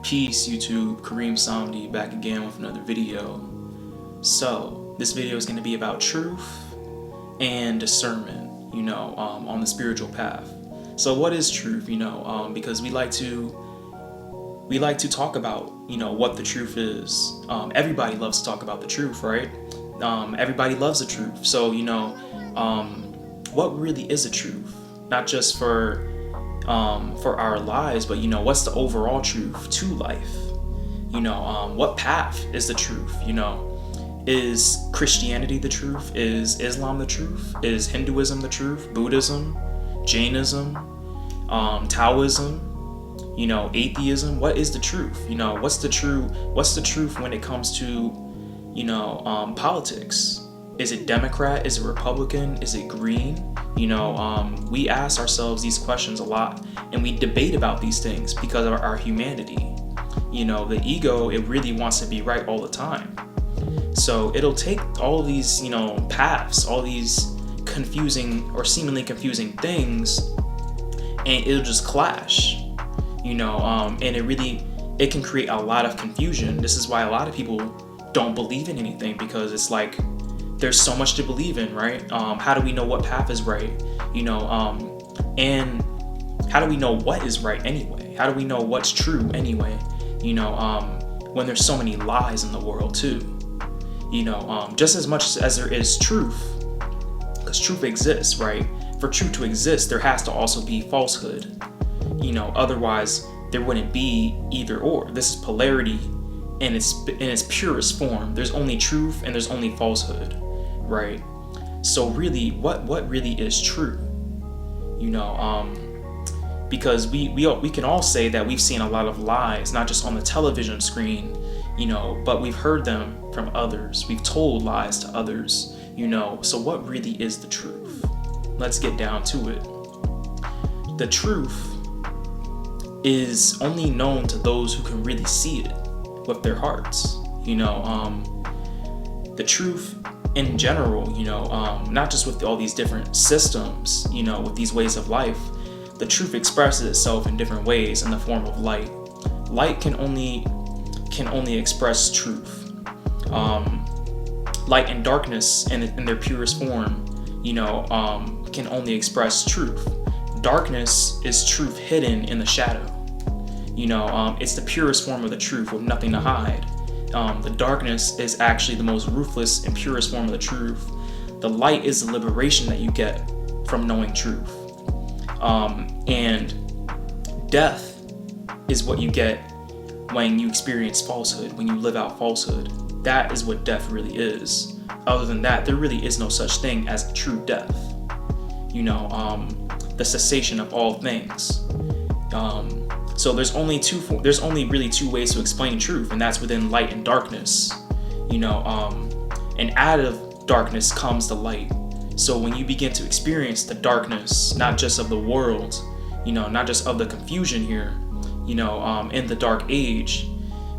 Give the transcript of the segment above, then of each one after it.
Peace YouTube, Kareem Samdi back again with another video. So this video is going to be about truth and discernment, on the spiritual path. So what is truth, because we like to talk about, what the truth is. Everybody loves to talk about the truth, right? Everybody loves the truth. So, what really is the truth? Not just for our lives, but what's the overall truth to life? What path is the truth? Is Christianity the truth? Is Islam the truth? Is Hinduism the truth? Buddhism, Jainism, Taoism, atheism? What is the truth? What's the truth when it comes to politics? Is it Democrat? Is it Republican? Is it green? We ask ourselves these questions a lot, and we debate about these things because of our humanity. The ego, it really wants to be right all the time. So it'll take all these, paths, all these confusing or seemingly confusing things, and it'll just clash, and it can create a lot of confusion. This is why a lot of people don't believe in anything, because it's like, there's so much to believe in, right? How do we know what path is right? And how do we know what is right anyway? How do we know what's true anyway? When there's so many lies in the world too. Just as much as there is truth, because truth exists, right? For truth to exist, there has to also be falsehood. Otherwise there wouldn't be either or. This is polarity in its purest form. There's only truth and there's only falsehood, right? So really, what really is true? Because we can all say that we've seen a lot of lies, not just on the television screen, but we've heard them from others. We've told lies to others, so what really is the truth? Let's get down to it. The truth is only known to those who can really see it with their hearts. The truth in general, not just with all these different systems, with these ways of life. The truth expresses itself in different ways in the form of light. Light can only express truth. Light and darkness in their purest form, can only express truth. Darkness is truth hidden in the shadow. It's the purest form of the truth with nothing to hide. The darkness is actually the most ruthless and purest form of the truth. The light is the liberation that you get from knowing truth. And death is what you get when you experience falsehood, when you live out falsehood. That is what death really is. Other than that, there really is no such thing as true death. The cessation of all things. So there's only really two ways to explain truth, and that's within light and darkness. And out of darkness comes the light. So when you begin to experience the darkness, not just of the world, not just of the confusion here, in the dark age,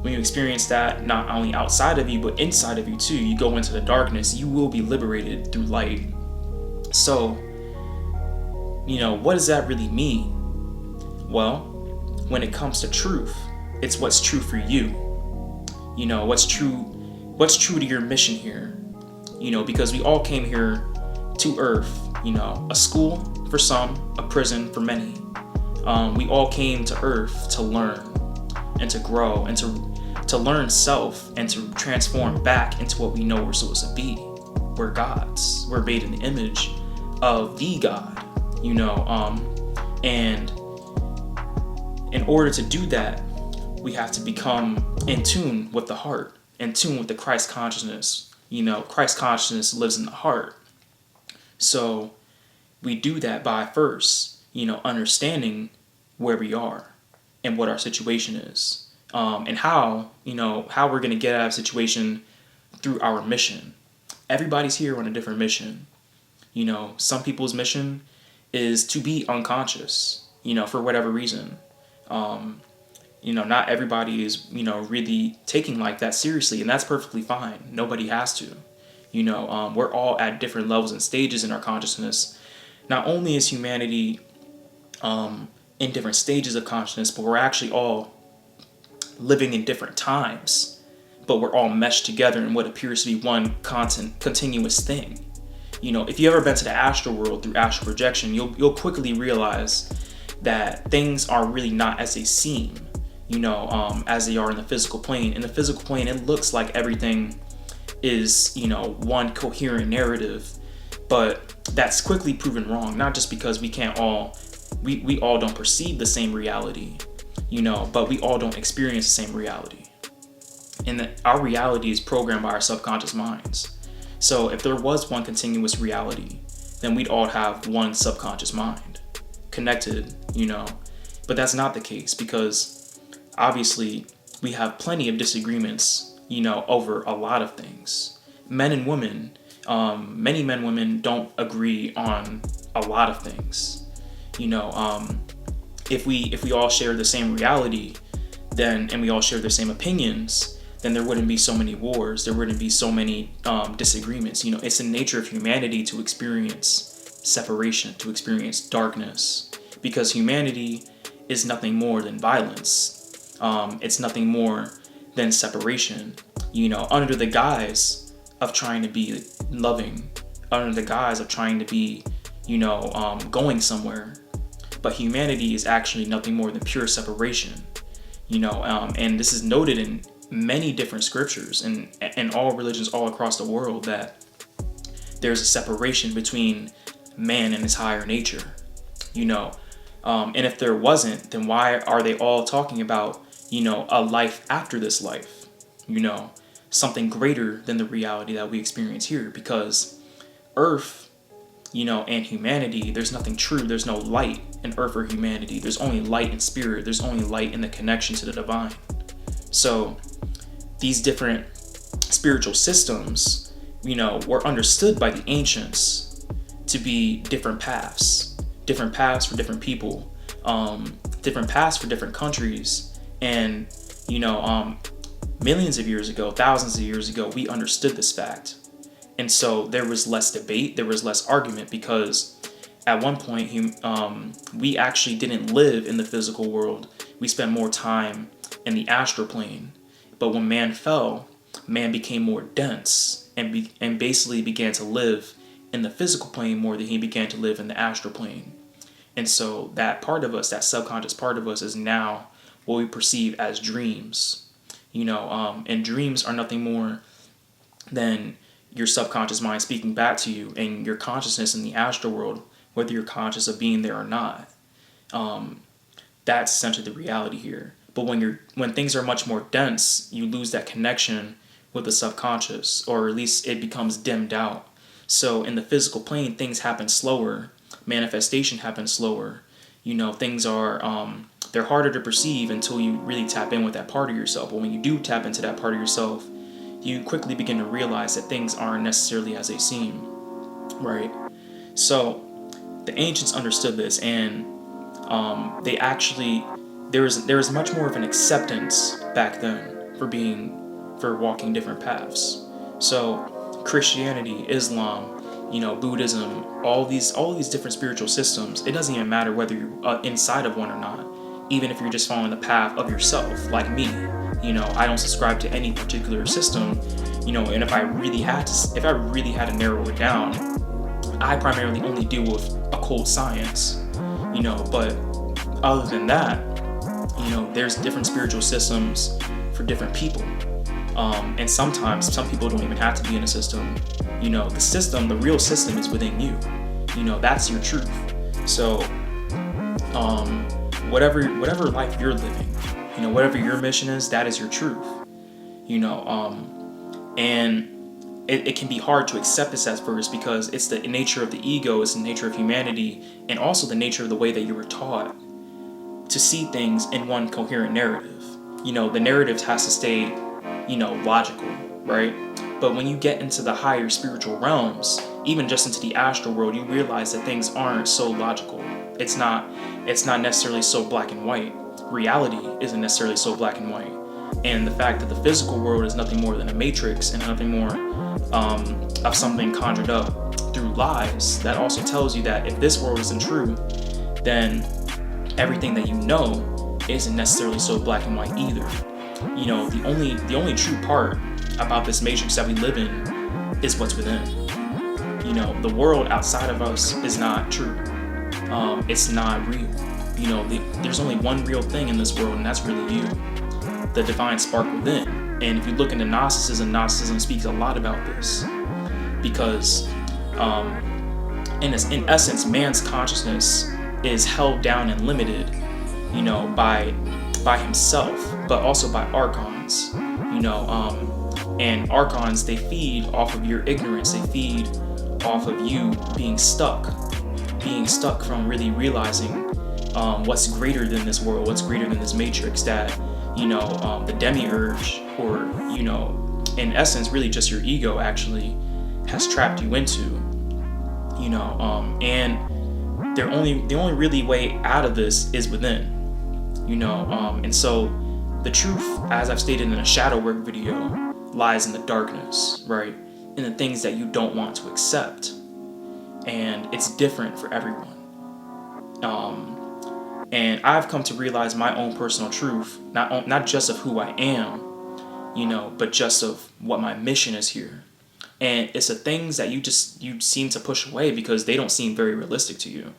when you experience that not only outside of you, but inside of you too, you go into the darkness, you will be liberated through light. So, what does that really mean? Well, when it comes to truth, it's what's true for you. What's true to your mission here. Because we all came here to earth, a school for some, a prison for many. We all came to earth to learn and to grow and to learn self and to transform back into what we know we're supposed to be. We're gods. We're made in the image of the God, and in order to do that, we have to become in tune with the heart, in tune with the Christ consciousness. Christ consciousness lives in the heart. So we do that by first, understanding where we are and what our situation is, and how we're going to get out of a situation through our mission. Everybody's here on a different mission. Some people's mission is to be unconscious, for whatever reason. Not everybody is, really taking life that seriously, and that's perfectly fine. Nobody has to. We're all at different levels and stages in our consciousness. Not only is humanity in different stages of consciousness, but we're actually all living in different times, but we're all meshed together in what appears to be one continuous thing. If you've ever been to the astral world through astral projection, you'll quickly realize that things are really not as they seem, as they are in the physical plane. In the physical plane, it looks like everything is, one coherent narrative, but that's quickly proven wrong. Not just because we all don't perceive the same reality, but we all don't experience the same reality. And that our reality is programmed by our subconscious minds. So if there was one continuous reality, then we'd all have one subconscious mind connected, but that's not the case, because obviously we have plenty of disagreements, over a lot of things. Men and women, many men and women don't agree on a lot of things. If we all share the same reality, and we all share the same opinions, then there wouldn't be so many wars. There wouldn't be so many disagreements. It's the nature of humanity to experience separation, to experience darkness, because humanity is nothing more than violence. It's nothing more than separation, under the guise of trying to be loving, under the guise of trying to be, going somewhere. But humanity is actually nothing more than pure separation, and this is noted in many different scriptures and all religions all across the world, that there's a separation between man and his higher nature, and if there wasn't, then why are they all talking about, a life after this life, something greater than the reality that we experience here? Because earth, and humanity, there's nothing true. There's no light in earth or humanity. There's only light in spirit. There's only light in the connection to the divine. So these different spiritual systems, were understood by the ancients to be different paths for different people, different paths for different countries. And, millions of years ago, thousands of years ago, we understood this fact. And so there was less debate, there was less argument, because at one point we actually didn't live in the physical world. We spent more time in the astral plane. But when man fell, man became more dense and basically began to live in the physical plane more than he began to live in the astral plane. And so that part of us, that subconscious part of us, is now what we perceive as dreams. And dreams are nothing more than your subconscious mind speaking back to you, and your consciousness in the astral world, whether you're conscious of being there or not. That's essentially the reality here. But when things are much more dense, you lose that connection with the subconscious, or at least it becomes dimmed out. So in the physical plane, things happen slower. Manifestation happens slower. Things are they're harder to perceive until you really tap in with that part of yourself. But when you do tap into that part of yourself, you quickly begin to realize that things aren't necessarily as they seem, right? So the ancients understood this, and they actually, there was much more of an acceptance back then for walking different paths. So Christianity, Islam, Buddhism, all these different spiritual systems, it doesn't even matter whether you're inside of one or not. Even if you're just following the path of yourself, like me, I don't subscribe to any particular system, and if I really had to narrow it down, I primarily only deal with occult science, but other than that, there's different spiritual systems for different people. And sometimes some people don't even have to be in a system. The real system is within you. That's your truth. So, whatever life you're living, whatever your mission is, that is your truth. And it can be hard to accept this at first, because it's the nature of the ego, it's the nature of humanity, and also the nature of the way that you were taught to see things in one coherent narrative. The narrative has to stay, logical, right? But when you get into the higher spiritual realms, even just into the astral world, you realize that things aren't so logical. It's not necessarily so black and white. Reality isn't necessarily so black and white. And the fact that the physical world is nothing more than a matrix and nothing more of something conjured up through lies, that also tells you that if this world isn't true, then everything that you know isn't necessarily so black and white either. the only true part about this matrix that we live in is what's within. The world outside of us is not true. It's not real. There's only one real thing in this world, and that's really you, the divine spark within. And if you look into Gnosticism speaks a lot about this, because in essence, man's consciousness is held down and limited, by himself, but also by archons. And archons, they feed off of your ignorance. They feed off of you being stuck from really realizing what's greater than this world, what's greater than this matrix that the demiurge, or in essence really just your ego actually has trapped you into. And the only really way out of this is within. And so the truth, as I've stated in a shadow work video, lies in the darkness, right? In the things that you don't want to accept. And it's different for everyone. And I've come to realize my own personal truth, not just of who I am, but just of what my mission is here. And it's the things that you seem to push away because they don't seem very realistic to you.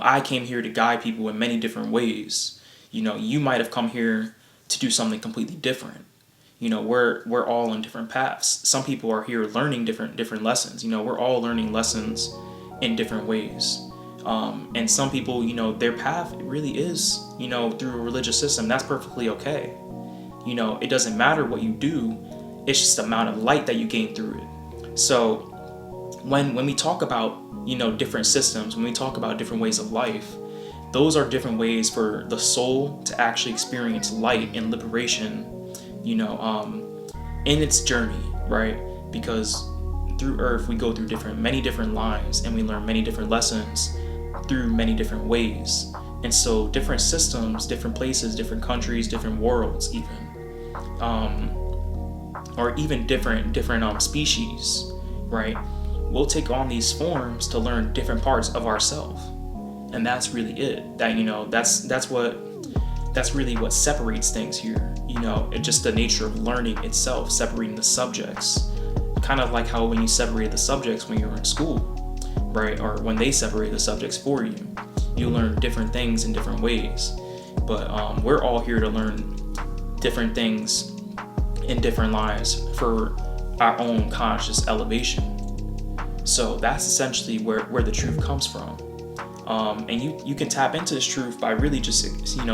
I came here to guide people in many different ways. You might have come here to do something completely different. We're all on different paths. Some people are here learning different lessons. We're all learning lessons in different ways. And some people, their path really is, through a religious system. That's perfectly okay. It doesn't matter what you do. It's just the amount of light that you gain through it. So when we talk about, different systems, when we talk about different ways of life, those are different ways for the soul to actually experience light and liberation, in its journey, right? Because through Earth, we go through many different lives, and we learn many different lessons through many different ways. And so different systems, different places, different countries, different worlds even, or even different species, right? We'll take on these forms to learn different parts of ourselves. And that's really it. That's really what separates things here. It's just the nature of learning itself, separating the subjects. Kind of like how when you separate the subjects when you're in school, right? Or when they separate the subjects for you, you learn different things in different ways. But we're all here to learn different things in different lives for our own conscious elevation. So that's essentially where the truth comes from. And you can tap into this truth by really just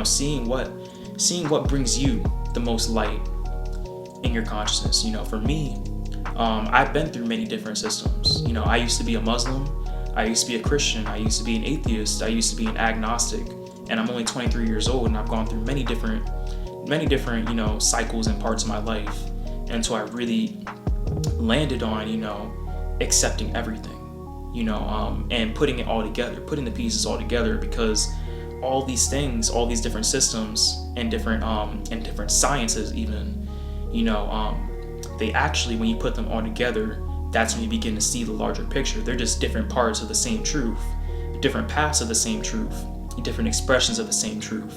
seeing what brings you the most light in your consciousness. For me, I've been through many different systems. I used to be a Muslim, I used to be a Christian, I used to be an atheist, I used to be an agnostic, and I'm only 23 years old, and I've gone through many different cycles and parts of my life until I really landed on accepting everything. And putting it all together, putting the pieces all together, because all these things, all these different systems and different sciences even, they actually, when you put them all together, that's when you begin to see the larger picture. They're just different parts of the same truth, different paths of the same truth, different expressions of the same truth,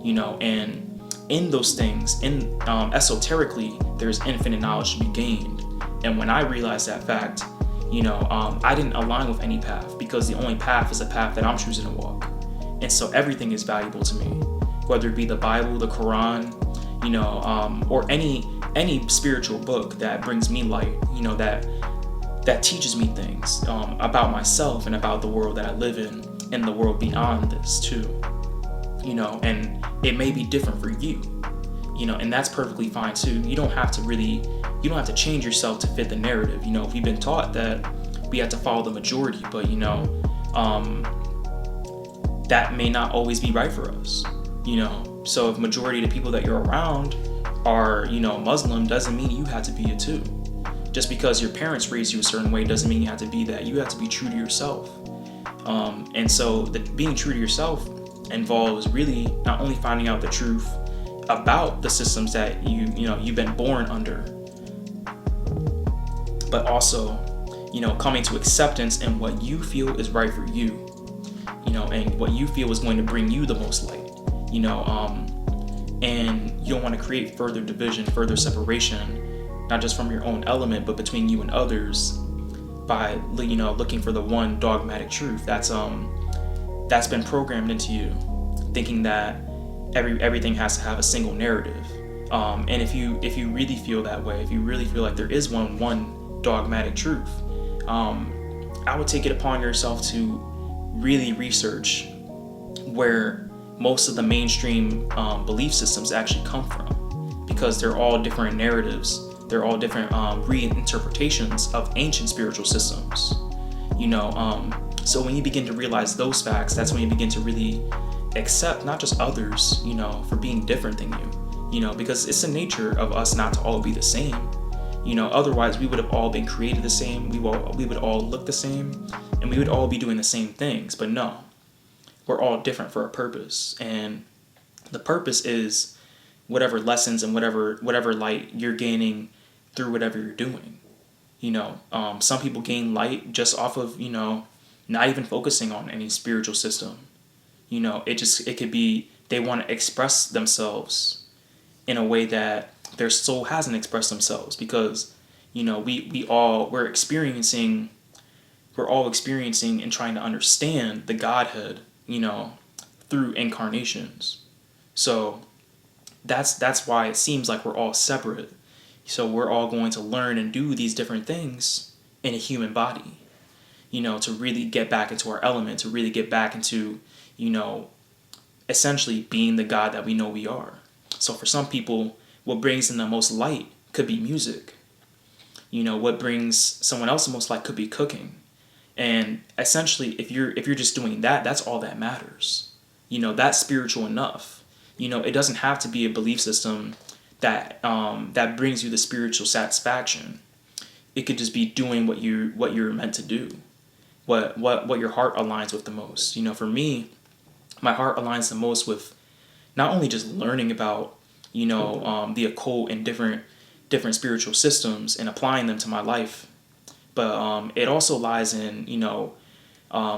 and in those things, esoterically, there's infinite knowledge to be gained. And when I realized that fact, I didn't align with any path, because the only path is a path that I'm choosing to walk. And so everything is valuable to me, whether it be the Bible, the Quran, or any spiritual book that brings me light, that teaches me things about myself and about the world that I live in and the world beyond this too. And it may be different for you, and that's perfectly fine too. You don't have to change yourself to fit the narrative. We've been taught that we have to follow the majority, but that may not always be right for us. So if majority of the people that you're around are, Muslim, doesn't mean you have to be it too. Just because your parents raised you a certain way doesn't mean you have to be that. You have to be true to yourself. And so being true to yourself involves really not only finding out the truth about the systems that you've been born under, but also, coming to acceptance in what you feel is right for you, and what you feel is going to bring you the most light. And you don't want to create further division, further separation, not just from your own element, but between you and others, by looking for the one dogmatic truth that's been programmed into you, thinking that everything has to have a single narrative. And if you really feel that way, if you really feel like there is one dogmatic truth, I would take it upon yourself to really research where most of the mainstream belief systems actually come from, because they're all different narratives. They're all different reinterpretations of ancient spiritual systems. So when you begin to realize those facts, that's when you begin to really accept not just others, for being different than you, because it's the nature of us not to all be the same. Otherwise we would have all been created the same. We would all look the same, and we would all be doing the same things. But no, we're all different for a purpose, and the purpose is whatever lessons and whatever light you're gaining through whatever you're doing. Some people gain light just off of not even focusing on any spiritual system. It could be they want to express themselves in a way that their soul hasn't expressed themselves, because we're all experiencing and trying to understand the Godhead through incarnations. So that's why it seems like we're all separate. So we're all going to learn and do these different things in a human body, to really get back into our element, to really get back into essentially being the God that we know we are. So for some people, what brings in the most light could be music. What brings someone else the most light could be cooking. And essentially, if you're just doing that, that's all that matters. That's spiritual enough. It doesn't have to be a belief system that brings you the spiritual satisfaction. It could just be doing what you're meant to do, what your heart aligns with the most. For me, my heart aligns the most with not only just learning about the occult and different spiritual systems and applying them to my life, but it also lies in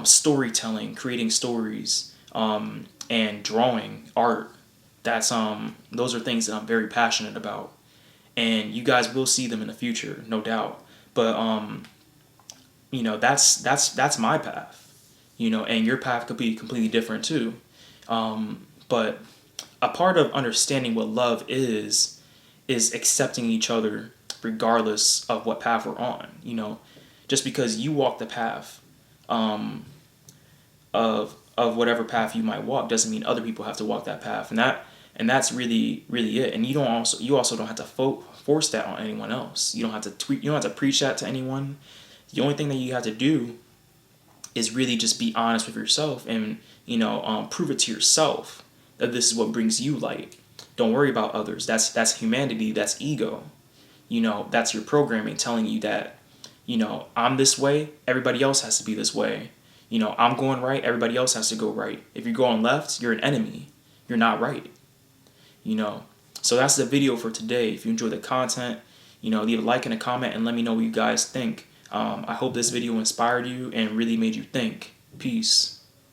storytelling, creating stories, and drawing art. Those are things that I'm very passionate about, and you guys will see them in the future, no doubt. But that's my path, and your path could be completely different too. But a part of understanding what love is accepting each other regardless of what path we're on. Just because you walk the path of whatever path you might walk doesn't mean other people have to walk that path, and that's really it. And you also don't have to force that on anyone else. You don't have to preach that to anyone. The only thing that you have to do is really just be honest with yourself and prove it to yourself that this is what brings you light. Don't worry about others. That's humanity. That's ego. That's your programming telling you that I'm this way, everybody else has to be this way. I'm going right, everybody else has to go right. If you're going left, you're an enemy. You're not right. So that's the video for today. If you enjoy the content, leave a like and a comment and let me know what you guys think. I hope this video inspired you and really made you think. Peace.